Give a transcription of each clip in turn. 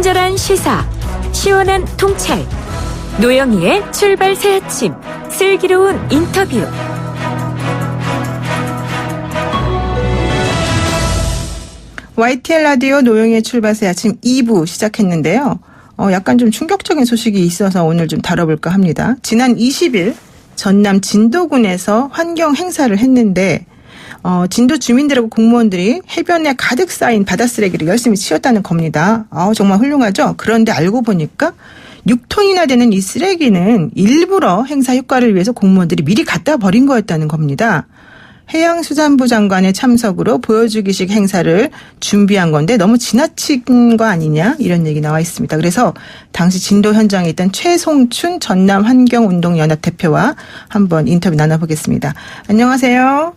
친절한 시사, 시원한 통찰, 노영희의 출발 새 아침, 슬기로운 인터뷰. YTN 라디오 노영희의 출발 새 아침 2부 시작했는데요. 약간 좀 충격적인 소식이 있어서 오늘 좀 다뤄볼까 합니다. 지난 20일 전남 진도군에서 환경 행사를 했는데 진도 주민들하고 공무원들이 해변에 가득 쌓인 바다 쓰레기를 열심히 치웠다는 겁니다. 정말 훌륭하죠? 그런데 알고 보니까 6톤이나 되는 이 쓰레기는 일부러 행사 효과를 위해서 공무원들이 미리 갖다 버린 거였다는 겁니다. 해양수산부 장관의 참석으로 보여주기식 행사를 준비한 건데 너무 지나친 거 아니냐 이런 얘기 나와 있습니다. 그래서 당시 진도 현장에 있던 최송춘 전남환경운동연합 대표와 한번 인터뷰 나눠보겠습니다. 안녕하세요.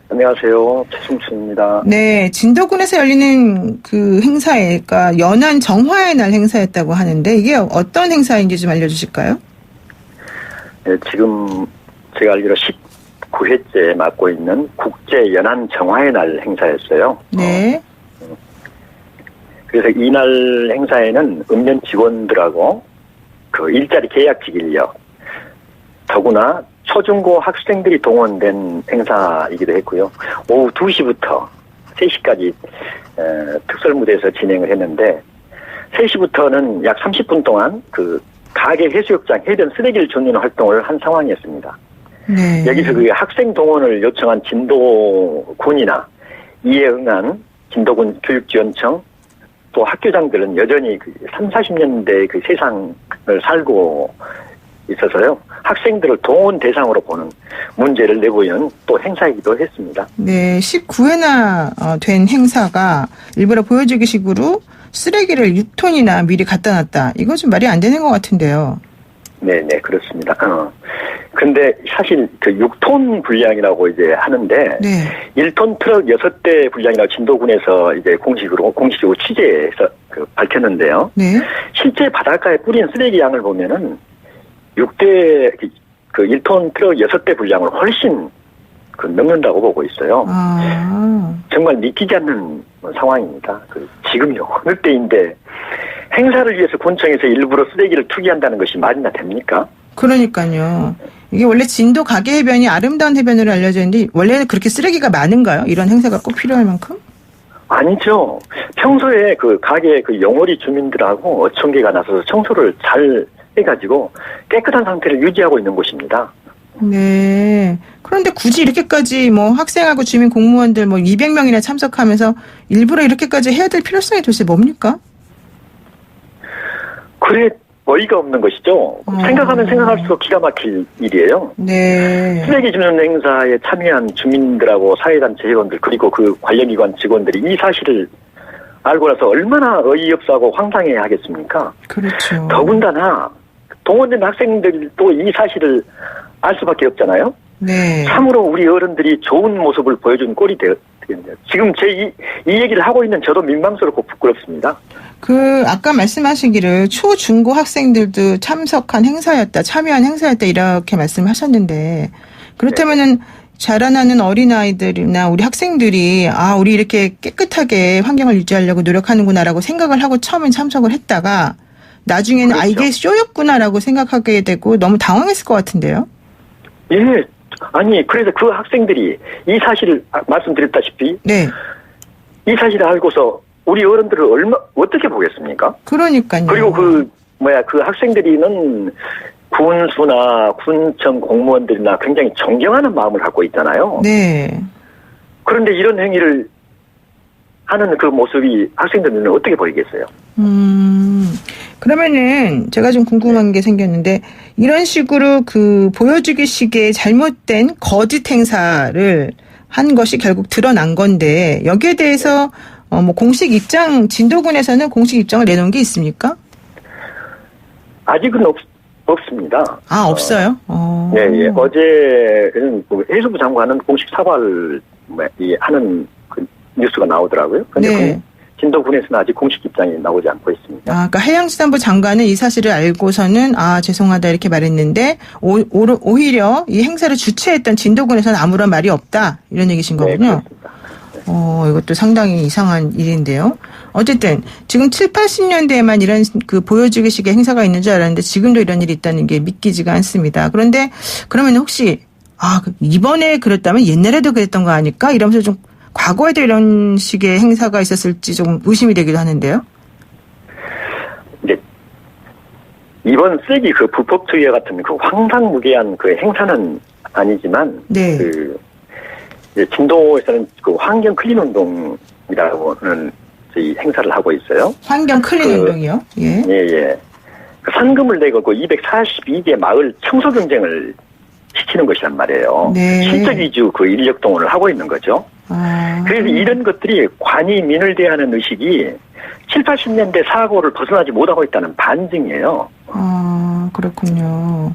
안녕하세요. 최송춘입니다. 네, 진도군에서 열리는 그 행사가 연안 정화의 날 행사였다고 하는데 이게 어떤 행사인지 좀 알려주실까요? 네, 지금 제가 알기로 19회째 맡고 있는 국제 연안 정화의 날 행사였어요. 네. 그래서 이날 행사에는 읍면 직원들하고 그 일자리 계약직 인력, 더구나 초중고 학생들이 동원된 행사이기도 했고요. 오후 2시부터 3시까지 특설무대에서 진행을 했는데 3시부터는 약 30분 동안 그 가계 해수욕장 해변 쓰레기를 줍는 활동을 한 상황이었습니다. 네. 여기서 그 학생 동원을 요청한 진도군이나 이에 응한 진도군 교육지원청 또 학교장들은 여전히 그 30, 40년대 그 세상을 살고 있어서요. 학생들을 동원 대상으로 보는 문제를 내보이는 또 행사이기도 했습니다. 네, 19회나 된 행사가 일부러 보여주기식으로 쓰레기를 6톤이나 미리 갖다 놨다. 이거 좀 말이 안 되는 것 같은데요. 네네, 그렇습니다. 근데 사실 그 6톤 분량이라고 이제 하는데, 네. 1톤 트럭 6대 분량이라고 진도군에서 이제 공식으로 취재해서 밝혔는데요. 네. 실제 바닷가에 뿌린 쓰레기 양을 보면은 6대, 그 1톤 트럭 6대 분량을 훨씬 넘는다고 보고 있어요. 정말 믿기지 않는 상황입니다. 지금요, 어느 때인데 행사를 위해서 군청에서 일부러 쓰레기를 투기한다는 것이 말이나 됩니까? 그러니까요. 이게 원래 진도 가계 해변이 아름다운 해변으로 알려져 있는데 원래는 그렇게 쓰레기가 많은가요? 이런 행사가 꼭 필요할 만큼? 아니죠. 평소에 그 가게 그 영월이 주민들하고 어촌계가 나서서 청소를 잘 해가지고 깨끗한 상태를 유지하고 있는 곳입니다. 네. 그런데 굳이 이렇게까지 학생하고 주민 공무원들 200명이나 참석하면서 일부러 이렇게까지 해야 될 필요성이 도대체 뭡니까? 그래, 어이가 없는 것이죠. 생각하면 생각할수록 기가 막힐 일이에요. 네. 쓰레기 줍는 행사에 참여한 주민들하고 사회단체 회원들 그리고 그 관련기관 직원들이 이 사실을 알고 나서 얼마나 어이없어하고 황당해야 하겠습니까? 그렇죠. 더군다나 동원된 학생들도 이 사실을 알 수밖에 없잖아요. 네. 참으로 우리 어른들이 좋은 모습을 보여준 꼴이 되겠네요. 지금 이 얘기를 하고 있는 저도 민망스럽고 부끄럽습니다. 아까 말씀하시기를 초중고 학생들도 참여한 행사였다 이렇게 말씀하셨는데 그렇다면은 자라나는 어린아이들이나 우리 학생들이 우리 이렇게 깨끗하게 환경을 유지하려고 노력하는구나라고 생각을 하고 처음엔 참석을 했다가 나중에는 그렇죠. 이게 쇼였구나라고 생각하게 되고 너무 당황했을 것 같은데요. 예. 아니 그래서 그 학생들이 이 사실을 말씀드렸다시피 네. 이 사실을 알고서 우리 어른들을 어떻게 보겠습니까? 그러니까요. 그리고 그 학생들이는 군수나 군청 공무원들이나 굉장히 존경하는 마음을 갖고 있잖아요. 네. 그런데 이런 행위를 하는 그 모습이 학생들은 어떻게 보이겠어요? 그러면은 제가 좀 궁금한 게 생겼는데 이런 식으로 보여주기식의 잘못된 거짓 행사를 한 것이 결국 드러난 건데 여기에 대해서 공식 입장 진도군에서는 공식 입장을 내놓은 게 있습니까? 아직은 없습니다. 없어요? 네, 어제는 해수부 장관은 공식 사과를 하는 그 뉴스가 나오더라고요. 그런데 네. 진도군에서는 아직 공식 입장이 나오지 않고 있습니다. 그러니까 해양수산부 장관은 이 사실을 알고서는 죄송하다 이렇게 말했는데 오히려 이 행사를 주최했던 진도군에서는 아무런 말이 없다 이런 얘기신 거군요. 네, 그렇습니다. 네. 이것도 상당히 이상한 일인데요. 어쨌든 지금 7, 80년대에만 이런 그 보여주기식의 행사가 있는 줄 알았는데 지금도 이런 일이 있다는 게 믿기지가 않습니다. 그런데 그러면 혹시 이번에 그랬다면 옛날에도 그랬던 거 아닐까? 이러면서 좀 과거에도 이런 식의 행사가 있었을지 좀 의심이 되기도 하는데요. 이제 이번 쓰레기 그 불법 투여 같은 그 황당무계한 그 행사는 아니지만 네. 이제 진도에서는 그 환경 클린 운동이라고는 저희 행사를 하고 있어요. 환경 클린 운동이요? 예. 예. 그 상금을 내고 그 242개 마을 청소 경쟁을 시키는 것이란 말이에요. 네. 실적 위주 그 인력 동원을 하고 있는 거죠. 그래서 이런 것들이 관이 민을 대하는 의식이 7, 80년대 사고를 벗어나지 못하고 있다는 반증이에요. 그렇군요.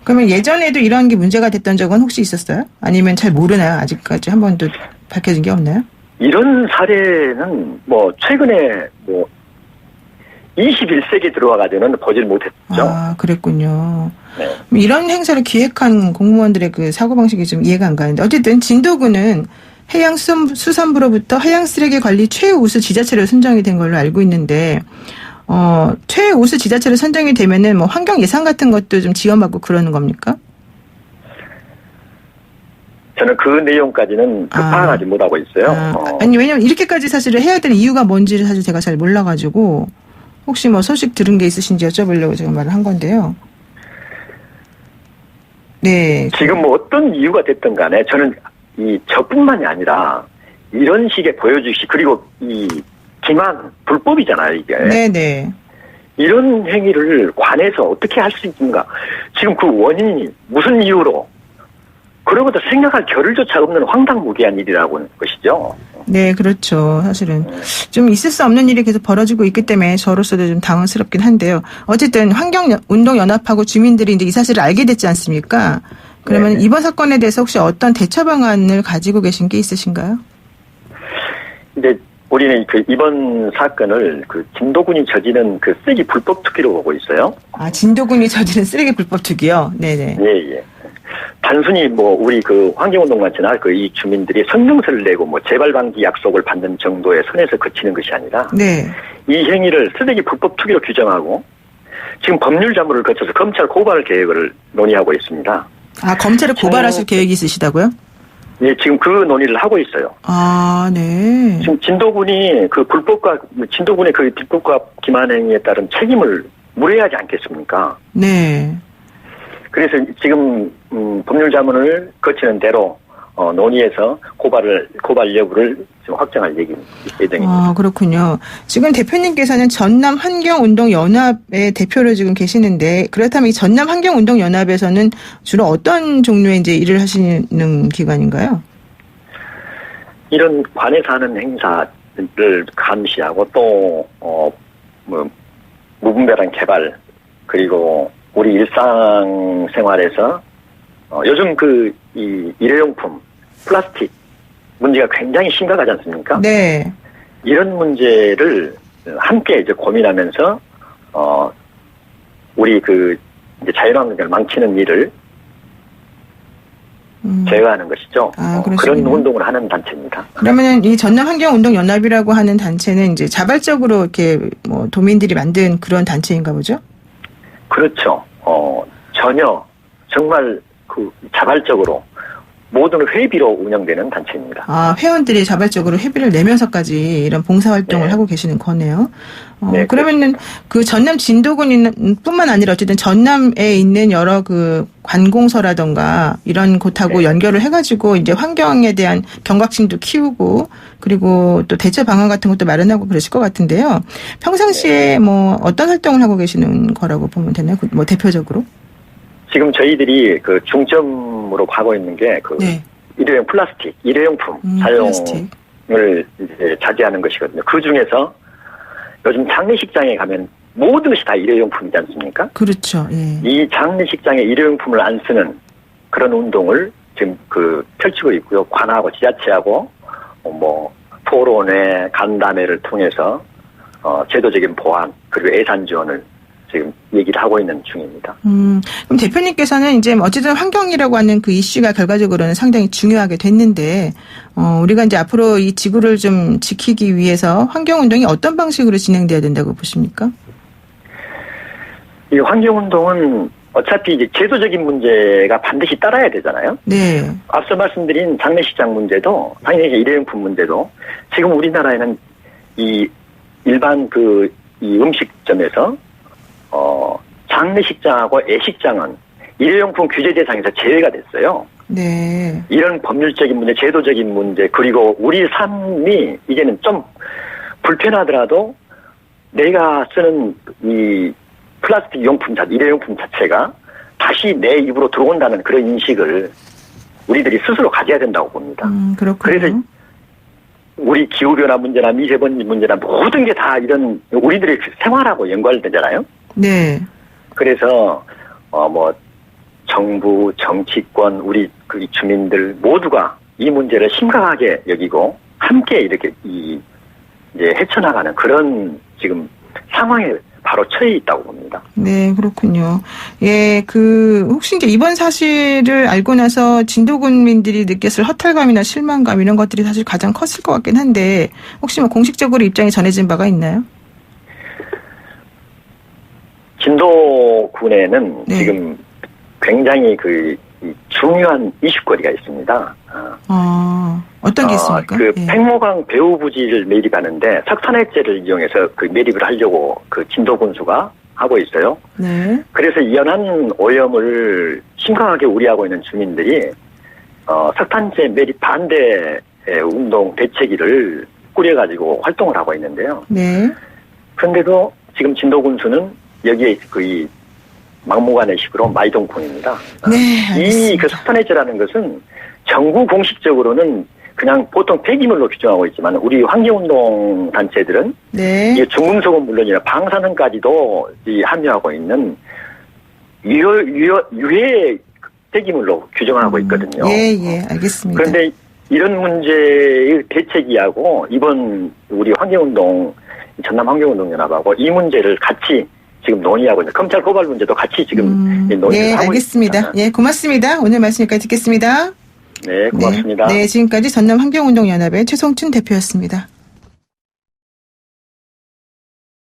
그러면 예전에도 이런 게 문제가 됐던 적은 혹시 있었어요? 아니면 잘 모르나요? 아직까지 한 번도 밝혀진 게 없나요? 이런 사례는 최근에 21세기 들어와가지고는 보질 못했죠. 그랬군요. 네. 이런 행사를 기획한 공무원들의 그 사고방식이 좀 이해가 안 가는데 어쨌든 진도구는 해양수산부로부터 해양쓰레기 관리 최우수 지자체로 선정이 된 걸로 알고 있는데 최우수 지자체로 선정이 되면은 환경 예산 같은 것도 좀 지원받고 그러는 겁니까? 저는 그 내용까지는 파악하지 못하고 있어요. 아니 왜냐면 이렇게까지 사실은 해야 될 이유가 뭔지를 사실 제가 잘 몰라가지고 혹시 소식 들은 게 있으신지 여쭤보려고 제가 말을 한 건데요. 네. 지금 어떤 이유가 됐든 간에 저는 저뿐만이 아니라 이런 식의 보여주기 그리고 이 기만 불법이잖아요 이게. 네네. 이런 행위를 관에서 어떻게 할 수 있는가. 지금 그 원인이 무슨 이유로 그러고도 생각할 겨를조차 없는 황당무계한 일이라고 하는 것이죠. 네, 그렇죠. 사실은 좀 있을 수 없는 일이 계속 벌어지고 있기 때문에 저로서도 좀 당황스럽긴 한데요. 어쨌든 환경운동연합하고 주민들이 이제 이 사실을 알게 됐지 않습니까? 그러면 네네. 이번 사건에 대해서 혹시 어떤 대처 방안을 가지고 계신 게 있으신가요? 근데 우리는 이번 사건을 진도군이 저지른 쓰레기 불법 투기로 보고 있어요. 진도군이 저지른 쓰레기 불법 투기요? 네네. 예. 단순히 우리 환경운동단체나 이 주민들이 성명서를 내고 재발 방지 약속을 받는 정도의 선에서 그치는 것이 아니라 네. 이 행위를 쓰레기 불법 투기로 규정하고 지금 법률 자문을 거쳐서 검찰 고발 계획을 논의하고 있습니다. 검찰에 고발하실 계획이 있으시다고요? 예, 지금 그 논의를 하고 있어요. 네. 지금 진도군이 진도군의 불법과 기만 행위에 따른 책임을 물어야 하지 않겠습니까? 네. 그래서 지금 법률 자문을 거치는 대로 논의해서 고발 여부를 지금 확정할 예정입니다. 그렇군요. 지금 대표님께서는 전남 환경운동연합의 대표로 지금 계시는데 그렇다면 이 전남 환경운동연합에서는 주로 어떤 종류의 이제 일을 하시는 기관인가요? 이런 관에서 하는 행사를 감시하고 또 무분별한 개발 그리고 우리 일상생활에서 요즘 이 일회용품 플라스틱 문제가 굉장히 심각하지 않습니까? 네. 이런 문제를 함께 이제 고민하면서 우리 이제 자연환경을 망치는 일을 제어하는 것이죠. 그런 운동을 하는 단체입니다. 그러면은 이 전남 환경운동연합이라고 하는 단체는 이제 자발적으로 이렇게 도민들이 만든 그런 단체인가 보죠? 그렇죠. 전혀 정말 자발적으로 모든 회비로 운영되는 단체입니다. 회원들이 자발적으로 회비를 내면서까지 이런 봉사활동을 하고 계시는 거네요. 네, 그러면은 그 전남 진도군뿐만 아니라 어쨌든 전남에 있는 여러 관공서라던가 이런 곳하고 연결을 해가지고 이제 환경에 대한 경각심도 키우고 그리고 또 대처 방안 같은 것도 마련하고 그러실 것 같은데요. 평상시에 어떤 활동을 하고 계시는 거라고 보면 되나요? 대표적으로? 지금 저희들이 중점으로 가고 있는 게 일회용 플라스틱, 일회용품 사용을 이제 자제하는 것이거든요. 그 중에서 요즘 장례식장에 가면 모든 것이 다 일회용품이지 않습니까? 그렇죠. 예. 이 장례식장에 일회용품을 안 쓰는 그런 운동을 지금 펼치고 있고요. 관하고 지자체하고 토론회, 간담회를 통해서 제도적인 보완 그리고 예산 지원을 지금 얘기를 하고 있는 중입니다. 그럼 대표님께서는 이제 어쨌든 환경이라고 하는 그 이슈가 결과적으로는 상당히 중요하게 됐는데, 우리가 이제 앞으로 이 지구를 좀 지키기 위해서 환경운동이 어떤 방식으로 진행돼야 된다고 보십니까? 이 환경운동은 어차피 이제 제도적인 문제가 반드시 따라야 되잖아요. 네. 앞서 말씀드린 장례식장 문제도, 장례식 일회용품 문제도 지금 우리나라에는 이 일반 이 음식점에서 장례식장하고 애식장은 일회용품 규제 대상에서 제외가 됐어요. 네. 이런 법률적인 문제, 제도적인 문제, 그리고 우리 삶이 이제는 좀 불편하더라도 내가 쓰는 이 플라스틱 용품, 일회용품 자체가 다시 내 입으로 들어온다는 그런 인식을 우리들이 스스로 가져야 된다고 봅니다. 그렇군요. 그래서 우리 기후변화 문제나 미세먼지 문제나 모든 게 다 이런 우리들의 생활하고 연관되잖아요. 네. 그래서 정부, 정치권, 우리 그 주민들 모두가 이 문제를 심각하게 여기고 함께 이렇게 이제 헤쳐나가는 그런 지금 상황에 바로 처해 있다고 봅니다. 네, 그렇군요. 예, 혹시 이제 이번 사실을 알고 나서 진도군민들이 느꼈을 허탈감이나 실망감 이런 것들이 사실 가장 컸을 것 같긴 한데, 혹시 공식적으로 입장이 전해진 바가 있나요? 진도군에는 네. 지금 굉장히 이 중요한 이슈거리가 있습니다. 어떤 게 있습니까? 예. 팽모강 배후부지를 매립하는데 석탄액제를 이용해서 매립을 하려고 진도군수가 하고 있어요. 네. 그래서 연안 오염을 심각하게 우려하고 있는 주민들이 석탄재 매립 반대 운동 대책위를 꾸려가지고 활동을 하고 있는데요. 네. 그런데도 지금 진도군수는 여기에 이 막무가내식으로 마이동풍입니다. 네, 알겠습니다. 이 석탄해제라는 것은 정부 공식적으로는 그냥 보통 폐기물로 규정하고 있지만 우리 환경운동 단체들은 네. 이 중금속은 물론이나 방사능까지도 함유하고 있는 유해 폐기물로 규정하고 있거든요. 예, 알겠습니다. 그런데 이런 문제의 대책이하고 이번 우리 환경운동 전남 환경운동연합하고 이 문제를 같이 지금 논의하고 있는 검찰 고발 문제도 같이 지금 논의를 하고 알겠습니다. 있습니다. 예, 고맙습니다. 오늘 말씀 여기까지 듣겠습니다. 네, 고맙습니다. 네, 지금까지 전남 환경운동연합의 최성춘 대표였습니다.